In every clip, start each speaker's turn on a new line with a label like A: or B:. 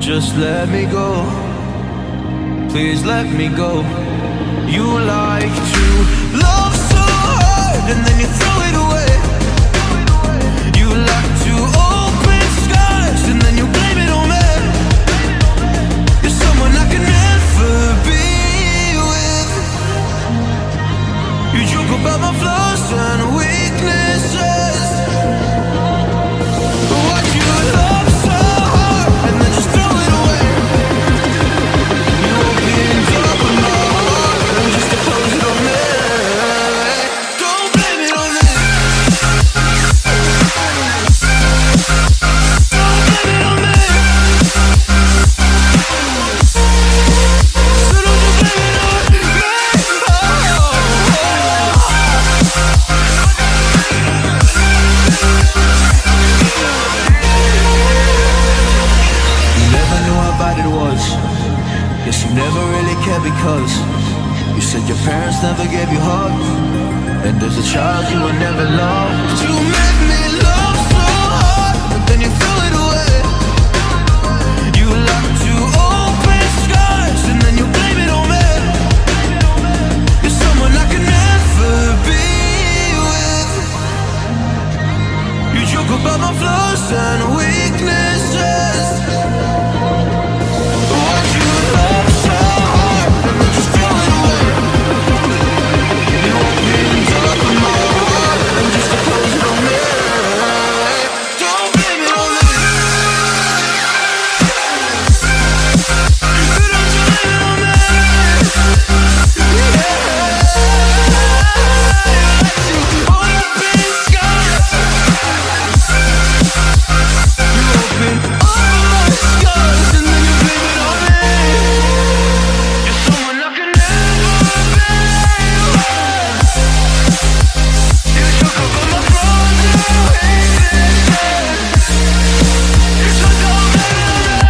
A: Just let me go, please let me go. You like to love so hard and then you throw it away. You like to open skies and then you blame it on me. You're someone I can never be with. You joke about my flaws and weaknesses. Why'd you love so hard and then just throw it away? You opened up my heart and just to close it on me. Don't blame it on me. Don't blame it on me. So don't you blame it on me. You never knew how bad it was. Guess you never really cared because you said your parents never gave you hugs, and as a child you were never loved. You made me love so hard, but then you threw it away. You like to open skies and then you blame it on me. You're someone I can never be with. You joke about my flaws and weaknesses. Why'd you love so hard and then just throw it away? You opened up my heart and just to close it on me. Don't blame it on me. Don't you blame it on me. Yeah. You like to open skies. You open all my scars and then you blame it on me. You're someone I can never be with. You joke about my flaws and weaknesses. So don't blame it on me.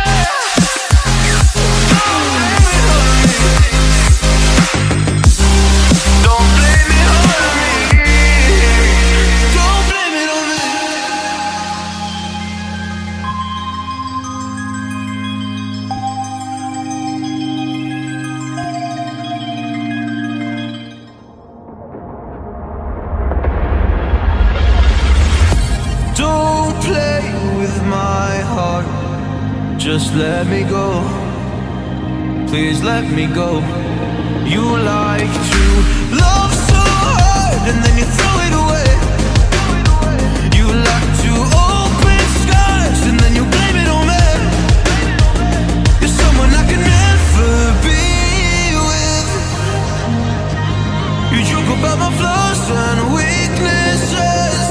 A: Don't blame it on me. Don't blame it on me. Don't play with my heart. Just let me go. Please let me go. You like to love so hard and then you throw it away. You like to open skies and then you blame it on me. You're someone I can never be with. You joke about my flaws and weaknesses.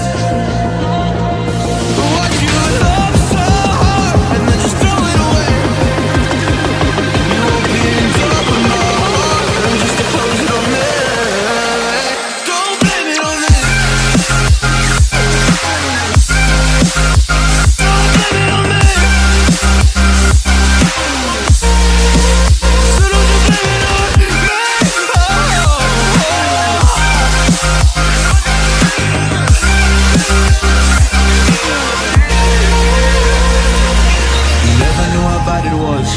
A: Why'd you love so hard and then just throw it away? You opened up my heart and just to close it on me. Don't blame it on me. Don't blame it on me. So don't you blame it on me. You never knew how bad it was.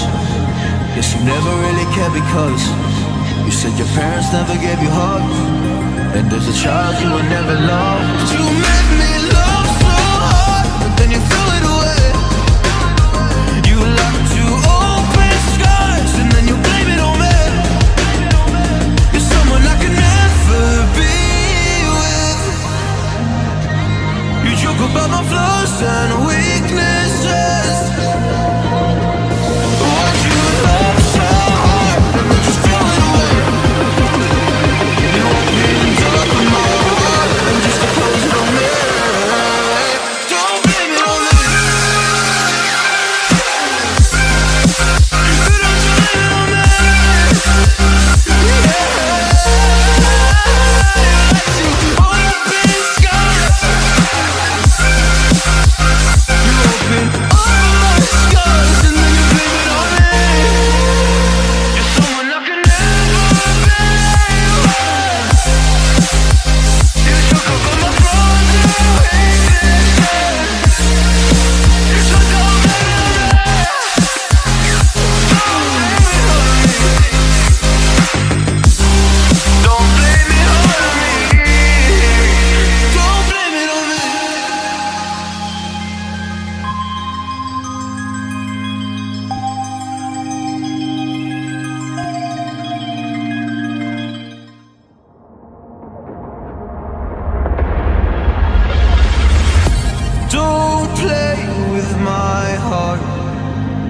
A: Guess you never really cared because you said your parents never gave you hugs, and as a child you were never loved. You made me love so hard, but then you threw it away. You like to open skies and then you blame it on me. You're someone I can never be with. You joke about my flaws and weaknesses. Why'd you love so hard and then just throw it away? You opened up my heart and just to close it on me.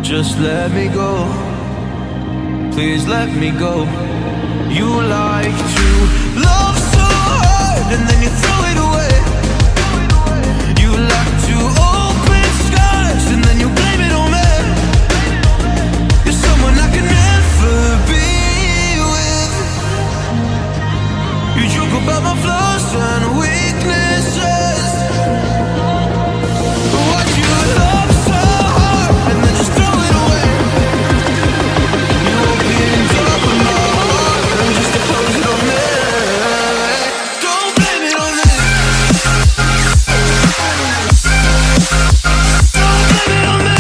A: Just let me go. Please let me go. You like to love so hard and then you throw it away. You like to open skies and then you blame it on me. You're someone I can never be with. You joke about my flaws and weaknesses. Why'd you love so hard and then just throw it away? You opened up my heart and just to close it on me. Don't blame it on me. Don't blame it on me.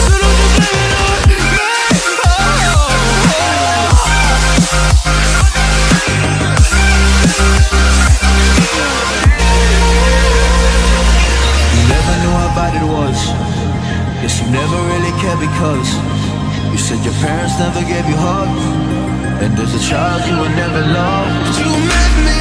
A: So don't you blame it on me. You never knew how bad it was. Guess you never really cared because you said your parents never gave you hugs, and as a child you were never loved. You made me